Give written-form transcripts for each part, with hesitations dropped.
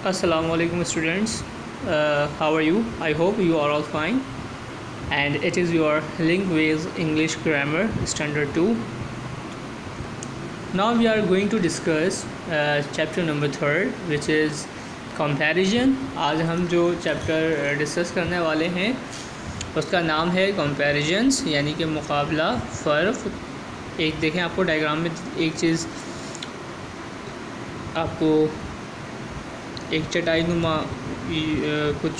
Assalamualaikum students, how are you? I hope you are all fine, and it is your Linkways English Grammar Standard 2. Now we are going to discuss chapter number 3, which is comparison. आज हम जो chapter discuss करने वाले हैं उसका नाम है comparisons, यानी कि मुकाबला, फ़र्क। एक देखें, आपको डायग्राम में एक चीज़ आपको एक चटाई नुमा कुछ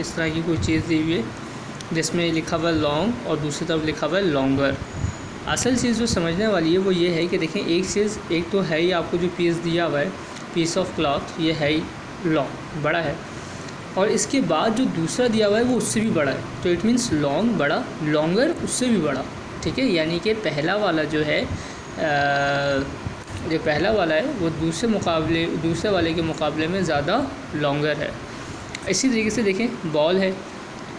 इस तरह की कोई चीज़ दी हुई है जिसमें लिखा हुआ लॉन्ग और दूसरी तरफ लिखा हुआ लॉन्गर। असल चीज़ जो समझने वाली है वो ये है कि देखें, एक चीज़ एक तो है ही आपको जो पीस दिया हुआ है, पीस ऑफ क्लॉथ, ये है ही लॉन्ग, बड़ा है, और इसके बाद जो दूसरा दिया हुआ है वो उससे भी बड़ा है। तो इट मीन्स लॉन्ग बड़ा, लॉन्गर उससे भी बड़ा, ठीक है। यानी कि पहला वाला जो है जो पहला वाला है वो दूसरे वाले के मुकाबले में ज़्यादा लॉन्गर है। इसी तरीके से देखें, बॉल है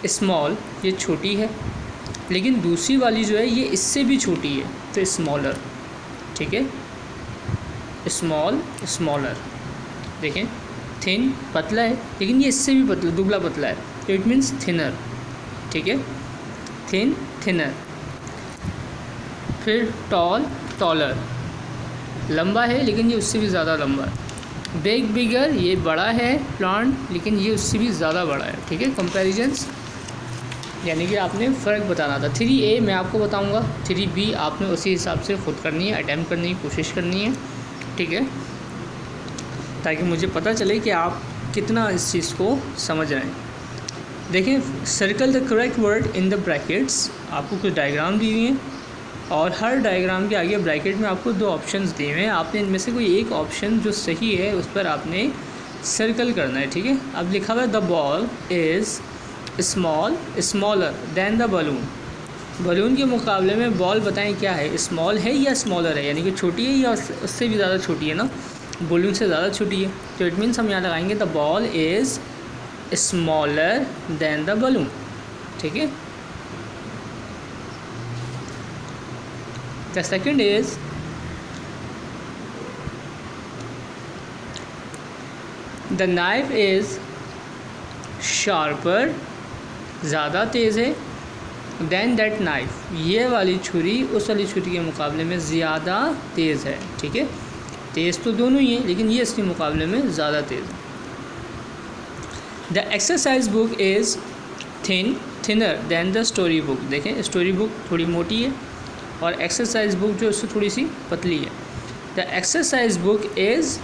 स्मॉल, ये छोटी है, लेकिन दूसरी वाली जो है ये इससे भी छोटी है, तो स्मॉलर, ठीक है। Small, smaller. देखें, थिन पतला है, लेकिन ये इससे भी पतला, दुबला पतला है, तो इट मीन्स थिनर, ठीक है। Thin, thinner. फिर टॉल, टॉलर, लंबा है लेकिन ये उससे भी ज़्यादा लंबा है। बिग, बिगर, ये बड़ा है प्लांट, लेकिन ये उससे भी ज़्यादा बड़ा है, ठीक है। कंपैरिजंस यानी कि आपने फ़र्क बताना था। 3A मैं आपको बताऊंगा, 3B आपने उसी हिसाब से ख़ुद करनी है, अटैम्प्ट करने की कोशिश करनी है, ठीक है, ताकि मुझे पता चले कि आप कितना इस चीज़ को समझ रहे हैं। देखें, circle the correct word in the brackets. आपको कुछ डायग्राम दी हुई हैं और हर डायग्राम के आगे ब्रैकेट में आपको 2 ऑप्शंस दिए हुए हैं। आपने इनमें से कोई एक ऑप्शन जो सही है उस पर आपने सर्कल करना है, ठीक है। अब लिखा हुआ है the ball is small, smaller than the balloon. Balloon के मुकाबले में बॉल बताएं क्या है, स्मॉल है या स्मॉलर है, यानी कि छोटी है या उससे भी ज़्यादा छोटी है ना, बलून से ज़्यादा छोटी है। तो इट मीन्स हम यहाँ लगाएंगे the ball is smaller than the balloon, ठीक है। The second is the knife is sharper, ज़्यादा तेज़ है, than that knife, ये वाली छुरी उस वाली छुरी के मुकाबले में ज़्यादा तेज़ है, ठीक है। तेज़ तो दोनों ही हैं, लेकिन ये इसके मुकाबले में ज़्यादा तेज़ है। The exercise book is thin, thinner than the story book। देखें, स्टोरी बुक थोड़ी मोटी है और एक्सरसाइज बुक जो उससे थोड़ी सी पतली है। The exercise book is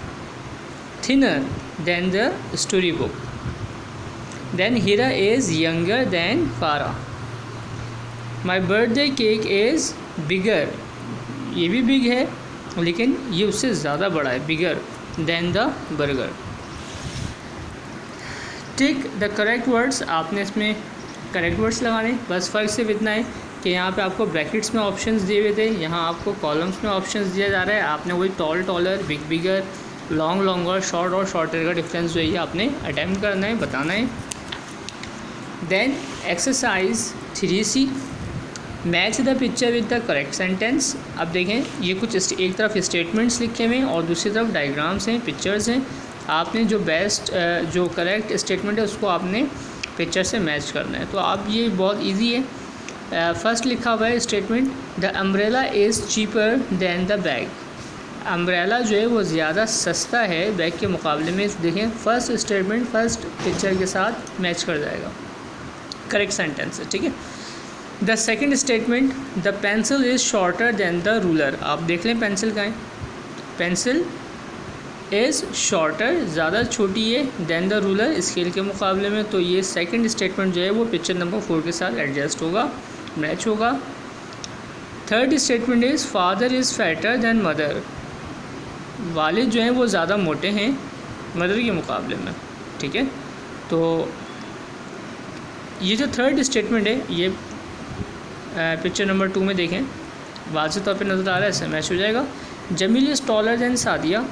thinner than the story book. Then Hira is younger than Farah. My birthday cake is bigger, ये भी बिग है लेकिन ये उससे ज़्यादा बड़ा है, bigger than the burger. Tick the correct words. आपने इसमें करेक्ट वर्ड्स लगाने, बस फ़र्क सिर्फ इतना है कि यहाँ पे आपको ब्रैकेट्स में ऑप्शंस दिए हुए थे, यहाँ आपको कॉलम्स में ऑप्शंस दिया जा रहा है। आपने वही tall, taller, big, bigger, long, longer, short और शॉर्टर का डिफरेंस जो है आपने अटैम्प्ट करना है, बताना है। Then exercise 3C, match the picture with the correct sentence. अब देखें, ये कुछ एक तरफ स्टेटमेंट्स लिखे हुए हैं और दूसरी तरफ डायग्राम्स हैं, पिक्चर्स हैं। आपने जो जो करेक्ट स्टेटमेंट है उसको आपने पिक्चर से मैच करना है। तो आप ये बहुत ईजी है। फर्स्ट लिखा हुआ है statement, the umbrella is cheaper then the bag. Umbrella जो है वो ज़्यादा सस्ता है बैग के मुकाबले में। देखें, फर्स्ट स्टेटमेंट फर्स्ट पिक्चर के साथ मैच कर जाएगा, करेक्ट सेंटेंस है, ठीक है। The second statement, the pencil is shorter than the ruler. आप देख लें पेंसिल का है, पेंसिल इज़ शॉर्टर, ज़्यादा छोटी है, दैन द रूलर, स्केल के मुकाबले में। तो ये सेकंड स्टेटमेंट जो है वो पिक्चर नंबर 4 के साथ एडजस्ट होगा, मैच होगा। Third statement is father is fatter than mother. वालिद जो हैं वो ज़्यादा मोटे हैं मदर के मुकाबले में, ठीक है। तो ये जो थर्ड स्टेटमेंट है ये पिक्चर नंबर 2 में देखें, वाज़ेह तौर पे नज़र आ रहा है, इससे मैच हो जाएगा। Jameel is taller than Sadia.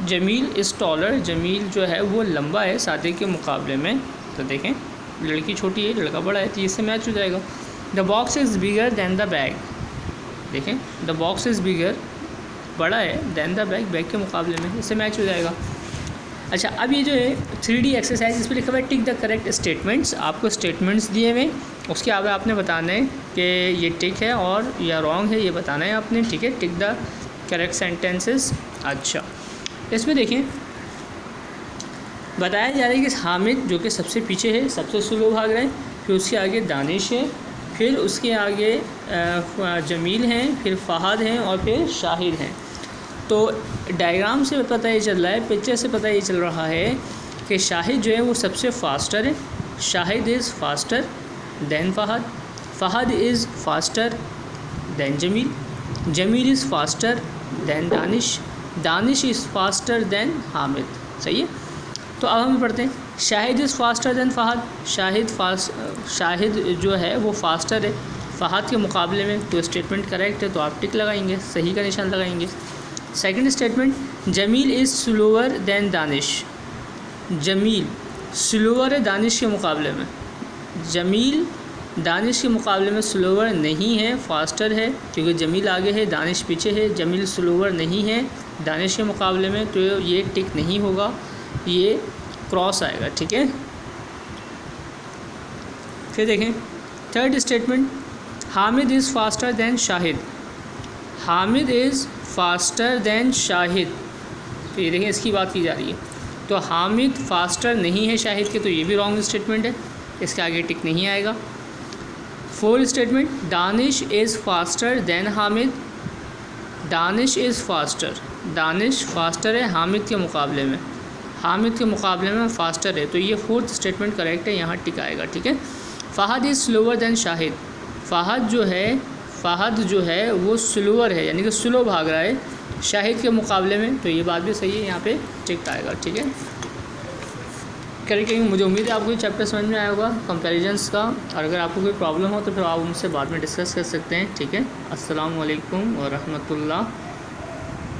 Jameel is taller, Jameel जो है वो लंबा है सादिया के मुकाबले में। तो देखें, लड़की छोटी है, लड़का बड़ा है, तो इससे मैच हो जाएगा। The box is bigger than the bag. देखें, द बॉक्स इज़ बिगर, बड़ा है दैन द बैग, बैग के मुकाबले में, इससे मैच हो जाएगा। अच्छा, अब ये जो है 3D एक्सरसाइज, इस पर लिखा हुआ है टिक द करेक्ट स्टेटमेंट्स। आपको स्टेटमेंट्स दिए हुए, उसके आगे आपने बताना है कि ये टिक है और या रॉन्ग है, ये बताना है आपने, ठीक है। Tick the correct sentences. अच्छा, इसमें देखिए बताया जा रहा है कि हामिद जो कि सबसे पीछे है, सबसे स्लो भाग रहा है, फिर उसके आगे दानिश है, फिर उसके आगे जमील हैं, फिर फ़हद हैं और फिर शाहिद हैं। तो डायग्राम से पता ये चल रहा है, पिक्चर से पता ये चल रहा है कि शाहिद जो है वो सबसे फास्टर है। Shahid is faster than Fahad, Fahad is faster than Jameel, Jameel is faster than Danish, Danish is faster than Hamid. सही है। तो अब हम पढ़ते हैं, Shahid is faster than Fahad. Shahid जो है वो फास्टर है फ़हद के मुकाबले में। तो स्टेटमेंट करेक्ट है, तो आप टिक लगाएंगे, सही का निशान लगाएंगे। Second statement, Jameel is slower than Danish. Jameel slower है दानिश के मुकाबले में। जमील दानिश के मुकाबले में स्लोअर नहीं है, फास्टर है, क्योंकि जमील आगे है दानिश पीछे है। जमील स्लोअर नहीं है दानिश के मुकाबले में, तो ये टिक नहीं होगा, ये क्रॉस आएगा, ठीक है। फिर देखें third statement, Hamid is faster then Shahid. Hamid is faster then Shahid, तो ये देखें इसकी बात की जा रही है। तो हामिद फास्टर नहीं है शाहिद के, तो ये भी रॉन्ग स्टेटमेंट है, इसके आगे टिक नहीं आएगा। Fourth statement, Danish is faster than Hamid. Danish is faster, Danish faster है हामिद के मुकाबले में, हामिद के मुकाबले में फास्टर है, तो ये फोर्थ स्टेटमेंट करेक्ट है, यहाँ टिक आएगा, ठीक है। Fahd is slower then Shahid. Fahd जो है वो स्लोअर है, यानी कि स्लो भाग रहा है शाहिद के मुकाबले में, तो ये बात भी सही है, यहाँ पे टिक आएगा, ठीक है। करेक्ट। मुझे उम्मीद है आपको ये चैप्टर समझ में आया होगा कंपैरिजंस का, और अगर आपको कोई प्रॉब्लम हो तो फिर आप उनसे बाद में डिस्कस कर सकते हैं, ठीक है। अस्सलाम वालेकुम व रहमतुल्लाह।